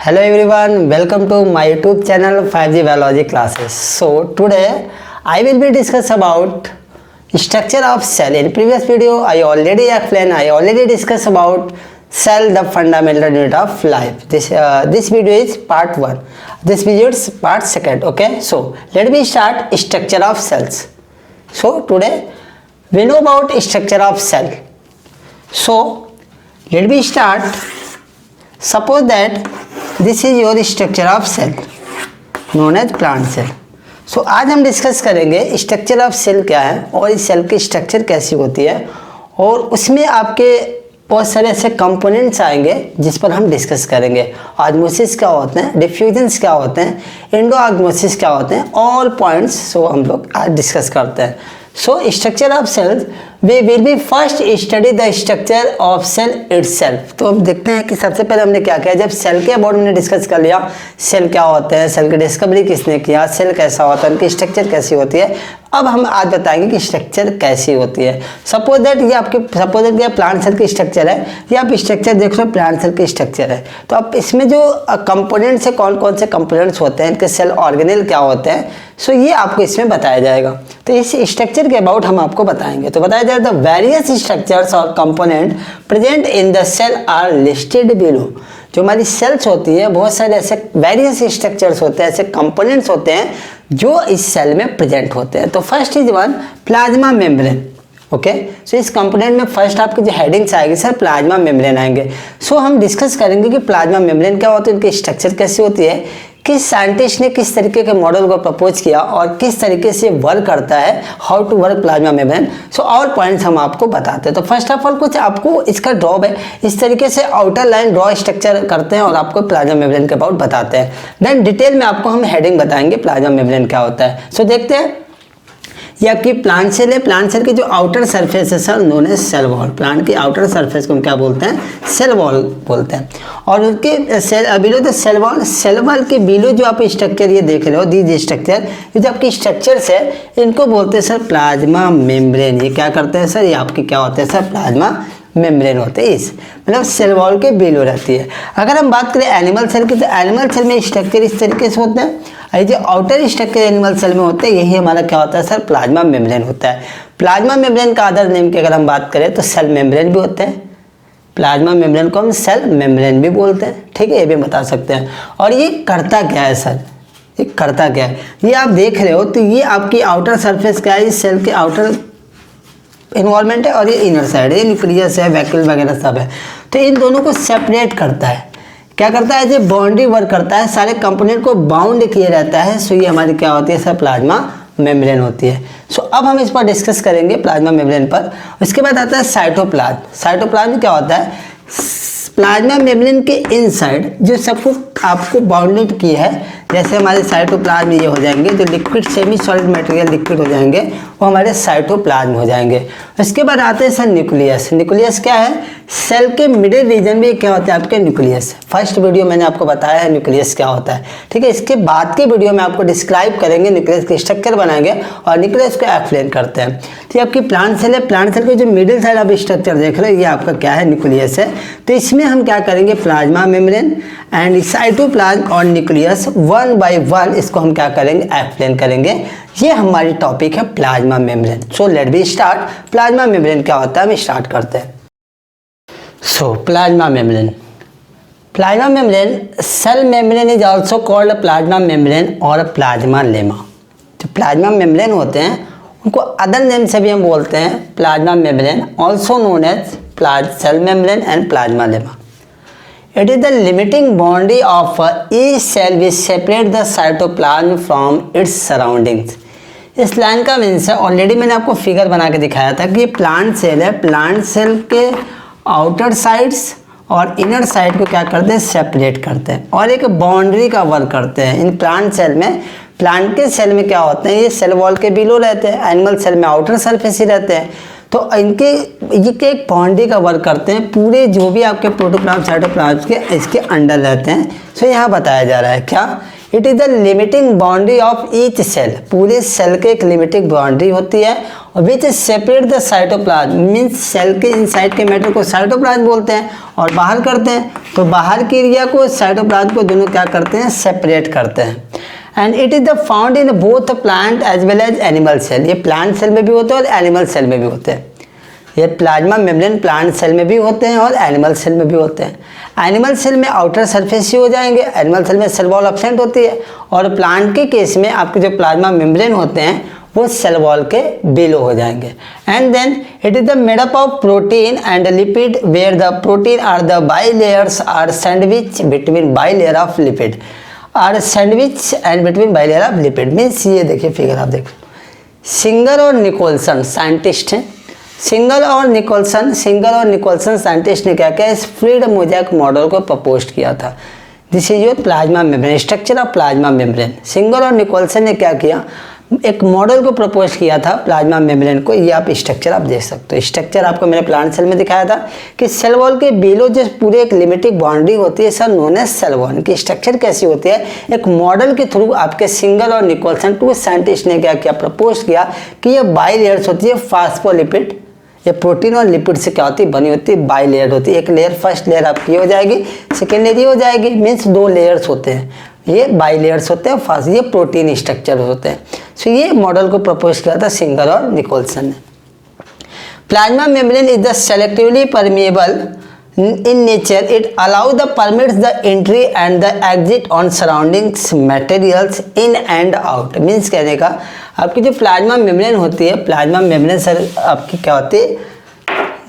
Hello everyone, welcome to my YouTube channel 5G Biology classes. So today I will be discuss about structure of cell. In previous video I already discussed about cell, the fundamental unit of life. This video is part 1. This video is part 2. Okay, so let me start structure of cells. So today we know about structure of cell. So let me start. Suppose that this is your structure of cell known as plant cell. So आज हम discuss करेंगे structure of cell क्या है और इस cell की structure कैसी होती है और उसमें आपके बहुत सारे ऐसे कंपोनेंट्स आएंगे जिस पर हम डिस्कस करेंगे। ऑस्मोसिस क्या होते हैं, डिफ्यूजन्स क्या होते हैं, एंडोऑस्मोसिस क्या होते हैं, ऑल पॉइंट्स सो हम लोग आज डिस्कस करते हैं। So structure of cells we will be first study the structure of cell itself. तो हम देखते हैं कि सबसे पहले हमने क्या किया। जब सेल के अबाउट हमने डिस्कस कर लिया, सेल क्या होते हैं, सेल की डिस्कवरी किसने किया, सेल कैसा होता है, उनकी स्ट्रक्चर कैसी होती है। अब हम आज बताएंगे कि स्ट्रक्चर कैसी होती है। सपोज दैट ये प्लांट सेल की स्ट्रक्चर है, ये आप स्ट्रक्चर देख रहे हो, प्लांट सेल की स्ट्रक्चर है। तो अब इसमें जो कंपोनेंट्स है, कौन कौन से कंपोनेंट्स होते हैं, इनके सेल ऑर्गेनेल क्या होते हैं, सो ये आपको इसमें बताया जाएगा। तो इस स्ट्रक्चर के अबाउट हम आपको बताएंगे। तो बताया जाए द वेरियस स्ट्रक्चर्स और component present in the cell are listed below. जो हमारी सेल्स होती है, बहुत सारे ऐसे वेरियस स्ट्रक्चर्स होते हैं, ऐसे कंपोनेंट्स होते हैं जो इस सेल में प्रेजेंट होते हैं। तो first is one plasma membrane. Okay, so इस कंपोनेंट में फर्स्ट आपकी जो हेडिंग्स आएगी सर प्लाज्मा मेम्ब्रेन आएंगे। सो हम डिस्कस करेंगे कि प्लाज्मा मेम्ब्रेन क्या होता है, उनकी स्ट्रक्चर कैसी होती है, किस साइंटिस्ट ने किस तरीके के मॉडल को प्रपोज किया और किस तरीके से वर्क करता है, how to work plasma membrane. So all points हम आपको बताते हैं। तो फर्स्ट ऑफ ऑल कुछ आपको इसका ड्रॉ है, इस तरीके से आउटर लाइन ड्रॉ स्ट्रक्चर करते हैं और आपको प्लाज्मा मेम्ब्रेन के अबाउट बताते हैं। देन डिटेल में आपको हम हेडिंग बताएंगे प्लाज्मा मेम्ब्रेन क्या होता है। सो देखते हैं, ये आपकी प्लांट सेल है। प्लांट सेल की जो आउटर सरफेस है सर known as cell wall. Plant की आउटर सरफेस को हम क्या बोलते हैं, सेल वॉल बोलते हैं। और उनके cell below the cell wall के बिलो जो आप स्ट्रक्चर ये देख रहे हो, दीज स्ट्रक्चर, ये जो आपकी स्ट्रक्चर्स है इनको बोलते हैं सर प्लाज्मा मेम्ब्रेन। ये क्या करते हैं सर, ये आपके क्या होते हैं सर प्लाज्मा मेम्ब्रेन होते हैं। इस मतलब सेल वॉल के बिलो रहती है। अगर हम बात करें एनिमल सेल की, तो एनिमल सेल में स्ट्रक्चर इस तरीके से होते हैं। ये जो आउटर स्ट्रक्चर एनिमल सेल में होते हैं यही हमारा क्या होता है सर प्लाज्मा मेम्ब्रेन होता है। प्लाज्मा मेम्ब्रेन का अदर नेम की अगर हम बात करें तो सेल मेम्ब्रेन भी होते हैं। प्लाज्मा मेम्ब्रेन को हम सेल मेम्ब्रेन भी बोलते हैं, ठीक है, ये भी बता सकते हैं। और ये करता क्या है सर, ये करता क्या है, ये आप देख रहे हो। तो ये आपकी आउटर सरफेस क्या है, इस सेल के आउटर इन्वॉल्वमेंट है और ये इनर साइड है, न्यूक्लियस है, वैक्यूल वगैरह सब है। तो इन दोनों को सेपरेट करता है, क्या करता है, जो बाउंड्री वर्क करता है, सारे कंपोनेंट को बाउंड किए रहता है। सो ये हमारी क्या होती है सर प्लाज्मा मेम्ब्रेन होती है। सो अब हम इस पर डिस्कस करेंगे प्लाज्मा मेम्ब्रेन पर। उसके बाद आता है साइटोप्लाज्म। साइटोप्लाज्म क्या होता है, प्लाज्मा मेम्ब्रेन के इनसाइड जो सबको आपको बाउंडेड की है, जैसे हमारे साइटोप्लाज्म ये हो जाएंगे, जो liquid semi solid material liquid हो जाएंगे वो हमारे साइटोप्लाज्म हो जाएंगे। उसके बाद आते हैं सर न्यूक्लियस। न्यूक्लियस क्या है, सेल के मिडिल रीजन में क्या होता है आपके न्यूक्लियस। फर्स्ट वीडियो मैंने आपको बताया है न्यूक्लियस क्या होता है, ठीक है। इसके बाद के वीडियो में आपको डिस्क्राइब करेंगे, न्यूक्लियस की स्ट्रक्चर बनाएंगे और न्यूक्लियस को एक्सप्लेन करते हैं। तो ये आपकी प्लांट सेल है, प्लांट सेल के जो मिडिल साइड आप स्ट्रक्चर देख रहे हो ये आपका क्या है, न्यूक्लियस है। तो इसमें हम क्या करेंगे, प्लाज्मा मेम्ब्रेन एंड साइटोप्लाज्म और न्यूक्लियस वन बाय वन इसको हम क्या करेंगे, एक्सप्लेन करेंगे। ये हमारी टॉपिक है plasma membrane. So let be start. Plasma membrane क्या होता है हम स्टार्ट करते हैं। So plasma membrane, plasma membrane cell membrane is also called plasma membrane और प्लाज्मा लेमा। जो प्लाज्मा मेम्ब्रेन होते हैं उनको अदर नेम से भी हम बोलते हैं plasma membrane, also known as cell membrane and plasmalemma. It is the limiting boundary of each cell which separate the cytoplasm from its surroundings. इस लाइन का मीन्स है, ऑलरेडी मैंने आपको फिगर बना के दिखाया था कि ये प्लांट सेल है, प्लांट सेल के आउटर साइड्स और इनर साइड को क्या करते हैं, सेपरेट करते हैं और एक बाउंड्री का वर्क करते हैं। इन प्लांट सेल में, प्लांट के सेल में क्या होते हैं, ये सेल वॉल के बिलो रहते हैं, एनिमल सेल में आउटर सरफेस ही रहते हैं। तो इनके ये एक बाउंड्री का वर्क करते हैं, पूरे जो भी आपके प्रोटोप्लाज्म साइटोप्लाज्म के इसके अंडर रहते हैं। सो यहाँ बताया जा रहा है क्या, it is the limiting boundary of each cell, पूरे सेल के एक लिमिटिंग बाउंड्री होती है, which separate the cytoplasm, means cell के इनसाइड के मैटर को साइटोप्लाज्म बोलते हैं और बाहर करते हैं, तो बाहर के एरिया को साइटोप्लाज्म को दोनों क्या करते हैं, सेपरेट करते हैं। And it is the found in both plant as well as animal cell, ये प्लांट सेल में भी होते हैं और एनिमल सेल में भी होते हैं। ये प्लाज्मा मेम्ब्रेन प्लांट सेल में भी होते हैं और एनिमल सेल में भी होते हैं। एनिमल सेल में आउटर सरफेस ही हो जाएंगे, एनिमल सेल में सेल वॉल एब्सेंट होती है, और प्लांट के केस में आपके जो प्लाज्मा मेम्ब्रेन होते हैं वो सेल वॉल के बिलो हो जाएंगे। And then it is the made up of protein and lipid where the protein are the bilayers are sandwich between bilayer of lipid, are sandwich and between bilayer of lipid. Means ये देखिए figure आप देखो, Singer और Nicolson scientist हैं, Singer और Nicolson scientist ने क्या किया, इस फ्लूइड मोज़ेक मॉडल को प्रपोज किया था। This is your plasma membrane, structure of plasma membrane. Singer और निकोलसन ने क्या किया, एक मॉडल को प्रपोज किया था प्लाज्मा मेम्ब्रेन को। ये आप स्ट्रक्चर आप देख सकते हो, स्ट्रक्चर आपको मैंने प्लांट सेल में दिखाया था कि सेल वॉल के बिलो जो पूरे एक लिमिटिंग बाउंड्री होती है, सर नोन एज सेल वॉल की स्ट्रक्चर कैसी होती है, एक मॉडल के थ्रू आपके सिंगर और निकोलसन टू साइंटिस्ट ने क्या किया, प्रपोज किया कि ये बाइलेयर्स होती है फास्फोलिपिड, ये प्रोटीन और लिपिड से क्या होती है, बनी होती है, बाई लेयर होती है। एक लेयर फर्स्ट लेयर आपकी हो जाएगी, सेकेंड लेयर हो जाएगी, मीन्स दो लेयर्स होते हैं, ये बाई लेयर्स होते हैं, फर्स्ट ये प्रोटीन स्ट्रक्चर होते हैं। सो ये मॉडल को प्रपोज किया था सिंगर और निकोलसन ने। Plasma membrane is the selectively permeable in nature, it allow the permits the entry and the exit on surroundings materials in and out। Means कहने का आपकी जो प्लाज्मा मेम्ब्रेन होती है, प्लाज्मा मेम्ब्रेन सर आपकी क्या होती है,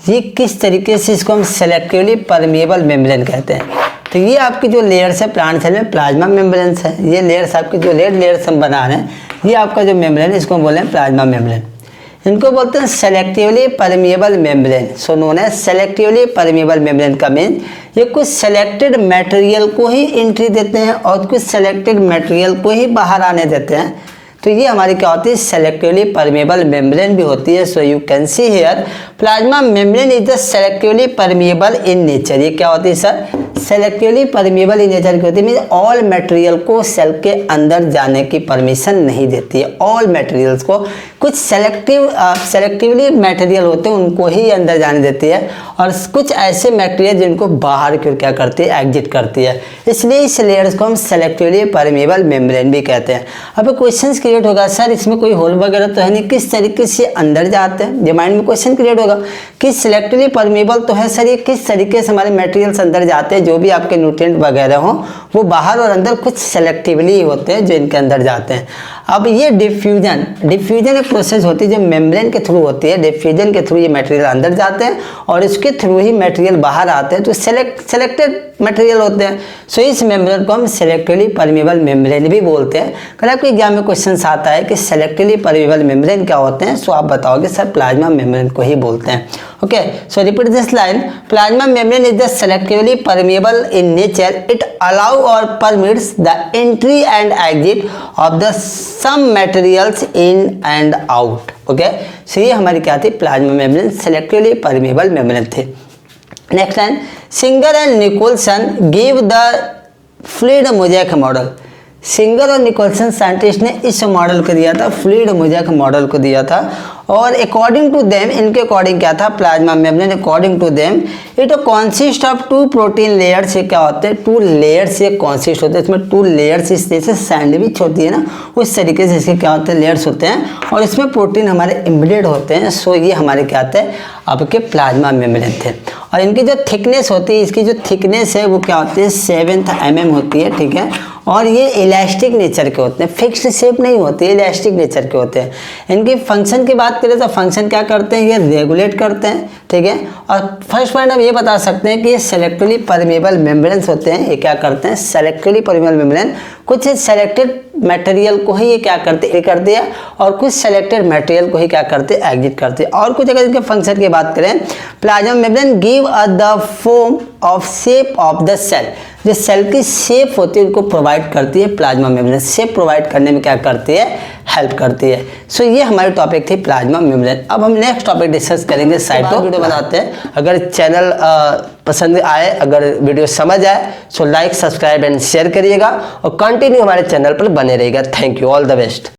ये किस तरीके से इसको हम सेलेक्टिवली परमिएबल मेम्ब्रेन कहते हैं। तो ये आपकी जो लेयर्स है प्लांट सेल में प्लाज्मा मेम्ब्रेन है, ये लेयर्स आपकी जो रेड लेयर्स हम बना रहे हैं, ये आपका जो मेम्ब्रेन है इसको बोले प्लाज्मा मेम्ब्रेन। इनको बोलते हैं सेलेक्टिवली परमिएबल मेम्ब्रेन। सो नोन है सेलेक्टिवली परमिएबल मेम्ब्रेन का मीन ये कुछ सेलेक्टेड मटेरियल को ही एंट्री देते हैं और कुछ सेलेक्टेड मटेरियल को ही बाहर आने देते हैं। तो ये हमारी क्या होती है, सेलेक्टिवली परमिएबल मेम्ब्रेन भी होती है। So you can see here plasma membrane is the selectively permeable in nature. ये क्या होती है sir, selectively permeable in nature की होती है, मीन ऑल मटेरियल को सेल के अंदर जाने की परमिशन नहीं देती है। ऑल मटेरियल्स को, कुछ सेलेक्टिवली मटेरियल होते हैं उनको ही अंदर जाने देती है, और कुछ ऐसे मटेरियल जिनको बाहर की ओर क्या करती है, एग्जिट करती है। इसलिए इस लेयर्स को हम सेलेक्टिवली परमिएबल मेम्ब्रेन भी कहते हैं। अब क्वेश्चन क्रिएट होगा, सर इसमें कोई होल वगैरह तो है नहीं, किस तरीके से अंदर जाते हैं, ये माइंड में क्वेश्चन क्रिएट होगा कि सेलेक्टिवली परमिएबल तो है सर, ये किस तरीके से हमारे मटेरियल्स अंदर जाते हैं, जो भी आपके न्यूट्रिएंट वगैरह हो वो बाहर और अंदर कुछ सेलेक्टिवली होते हैं जो इनके अंदर जाते हैं। अब ये डिफ्यूजन एक प्रोसेस होती है जो मेम्ब्रेन के थ्रू होती है, डिफ्यूजन के थ्रू ये मटेरियल अंदर जाते हैं और इसके थ्रू ही मटेरियल बाहर आते हैं, तो सेलेक्टेड मटेरियल होते हैं। सो इस मेम्ब्रेन को हम सेलेक्टिवली परमिएबल मेम्ब्रेन भी बोलते हैं। कल आपके एग्जाम में क्वेश्चन आता है कि सेलेक्टिवली परमिएबल मेम्ब्रेन क्या होते हैं, सो आप बताओगे सर प्लाज्मा मेम्ब्रेन को ही बोलते हैं। Okay, so repeat this line, plasma membrane is the selectively permeable in nature, it allow और permits the entry and exit of the some materials in and out. Okay, so ये हमारी क्या थी, plasma membrane selectively permeable membrane थे। Next line, Singer and Nicolson give the fluid mosaic model. Singer और Nicolson scientist ने इस model को दिया था, फ्लूइड मोज़ेक मॉडल को दिया था, और अकॉर्डिंग टू देम, इनके अकॉर्डिंग क्या था, plasma membrane according to them it consist of 2 protein layers. ये क्या होते हैं, 2 लेयर्स ये कॉन्सिस्ट होते हैं, इसमें 2 लेयर्स, इस जैसे सैंडविच होती है ना, उस तरीके से इसके क्या होते हैं, लेयर्स होते हैं, और इसमें प्रोटीन हमारे एम्बेडेड होते हैं। सो ये हमारे क्या आते हैं, आपके प्लाज्मा मेम्ब्रेन थे। और इनकी जो थिकनेस होती है, इसकी जो थिकनेस है वो क्या होती है, 7 mm होती है, ठीक है, और ये इलास्टिक नेचर के होते हैं, फिक्स्ड शेप नहीं होती है, इलास्टिक नेचर के होते हैं। इनकी फंक्शन की बात करें तो फंक्शन क्या करते हैं, ये रेगुलेट करते हैं, ठीक है। और फर्स्ट पॉइंट हम ये बता सकते हैं कि ये सेलेक्टिवली परमिएबल मेम्ब्रेन्स होते हैं। ये क्या करते हैं, सेलेक्टिवली परमिएबल मेम्ब्रेन कुछ सेलेक्टेड मटेरियल को ही ये क्या करते हैं, करते हैं, और कुछ सेलेक्टेड मटेरियल को ही क्या करते हैं, एग्जिट करते हैं। और कुछ अगर इनके फंक्शन की बात करें, plasma membrane give a the form of shape of the cell, जो सेल की शेप होती है उनको प्रोवाइड करती है प्लाज्मा मेम्ब्रेन, शेप प्रोवाइड करने में क्या करती है, हेल्प करती है। सो ये हमारी टॉपिक थी प्लाज्मा मेम्ब्रेन। अब हम नेक्स्ट टॉपिक डिस्कस करेंगे साइटोप्लाज्म। बनाते हैं। अगर चैनल पसंद आए, अगर वीडियो समझ आए, so like, subscribe and share करिएगा और कंटिन्यू हमारे चैनल पर बने रहिएगा। Thank you, all the best.